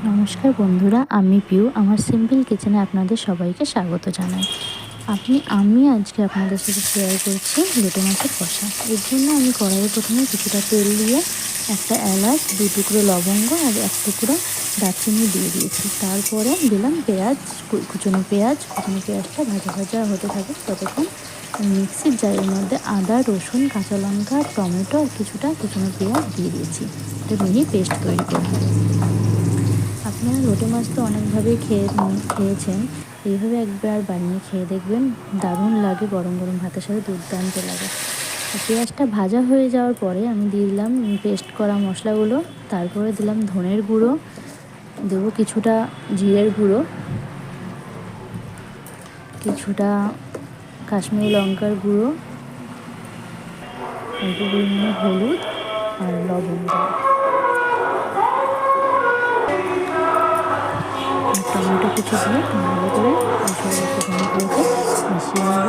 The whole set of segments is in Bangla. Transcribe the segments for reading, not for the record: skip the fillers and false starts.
নমস্কার বন্ধুরা, আমি পিউ। আমার সিম্পল কিচেনে আপনাদের সবাইকে স্বাগত জানাই। আমি আজকে আপনাদের সাথে শেয়ার করছি লোটে মাছের কষা। এর জন্য আমি কড়াইয়ে প্রথমে কিছুটা তেল দিয়ে একটা এলাচ, 2 টুকরো লবঙ্গ আর 1 টুকরো দারচিনি দিয়ে দিয়েছি। তারপরে দিলাম পেঁয়াজ, কুচনো পেঁয়াজটা ভাজা ভাজা হতে থাকে ততক্ষণ মিক্সির জারের মধ্যে আদা, রসুন, কাঁচা লঙ্কা, টমেটো আর কিছুটা কুচনো পেঁয়াজ দিয়ে দিয়েছি। একটা মিহি পেস্ট তৈরি করব। আপনারা লোটে মাছ তো অনেকভাবেই খেয়েছেন। এইভাবে একবার বানিয়ে খেয়ে দেখবেন, দারুণ লাগে। গরম গরম ভাতের সাথে দুর্দান্ত লাগে। পেঁয়াজটা ভাজা হয়ে যাওয়ার পরে আমি দিয়ে দিলাম পেস্ট করা মশলাগুলো। তারপরে দিলাম ধনের গুঁড়ো, দেবো কিছুটা জিরের গুঁড়ো, কিছুটা কাশ্মীরি লঙ্কার গুঁড়ো, অল্প পরিমাণে হলুদ আর লবণ, টমেটো কুচি দিয়ে ভালো করে মশলাগুলোকে মিশিয়ে নেব।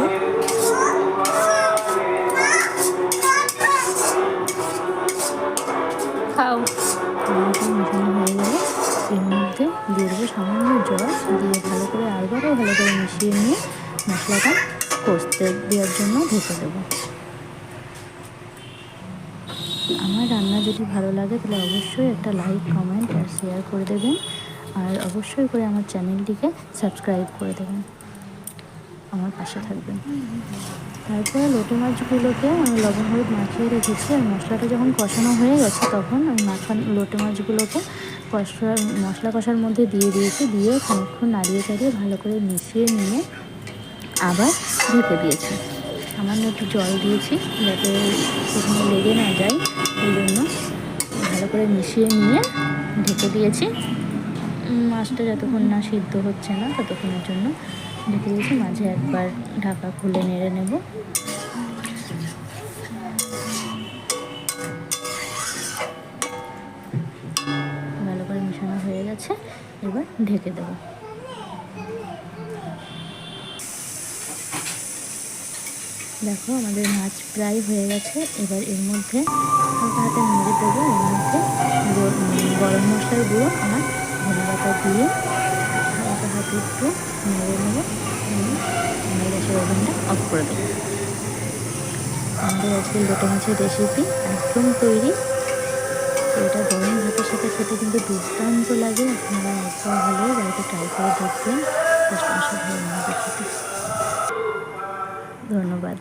টমেটো মিশানো হয়ে গেলে এর মধ্যে দিয়ে দেবো সামান্য জল, দিয়ে ভালো করে আবারও ভালো করে মিশিয়ে নিয়ে মশলাটা কষতে দেওয়ার জন্য ঢেকে দেবো। আমার রান্না যদি ভালো লাগে তাহলে অবশ্যই একটা লাইক, কমেন্ট আর শেয়ার করে দেবেন। আর অবশ্যই করে আমার চ্যানেলটিকে সাবস্ক্রাইব করে দেবেন, আমার পাশে থাকবেন। তারপরে লোটে মাছগুলোকে আমি লবণ হলুদ মাখিয়ে রেখেছি। আর মশলাটা যখন কষানো হয়ে গেছে তখন আমি লোটে মাছগুলোকে মশলা কষার মধ্যে দিয়ে দিয়েছি। দিয়ে খানিকক্ষণ নাড়িয়ে চাড়িয়ে ভালো করে মিশিয়ে নিয়ে আবার ঢেকে দিয়েছি। সামান্য একটু জল দিয়েছি যাতে সেখানে লেগে না যায়, এই জন্য ভালো করে মিশিয়ে নিয়ে ঢেকে দিয়েছি। মাছটা যতক্ষণ না সিদ্ধ হচ্ছে না ততক্ষণের জন্য ঢেকে দিয়েছি। মাঝে একবার ঢাকা খুলে নেড়ে নেব। ভালো করে মেশানো হয়ে গেছে, এবার ঢেকে দেব। দেখো আমাদের মাছ প্রায় হয়ে গেছে। এবার এর মধ্যে হালকা হাতে নেড়ে দেবো। এর মধ্যে গরম মশলার গুঁড়ো আর ধনে পাতা দিয়ে হালকা হাতে একটু নেড়ে নেবো। আমি গ্যাসের ওভেনটা অফ করে দেবো। আমাদের আজকে লোটে মাছের রেসিপি একদম তৈরি। এটা গরম ভাতের সাথে খেতে কিন্তু দুর্দান্ত লাগে। আপনারা একবার হলেও বাড়িতে ট্রাই করে দেখবেন, অসাধারণ লাগে খেতে। ধন্যবাদ।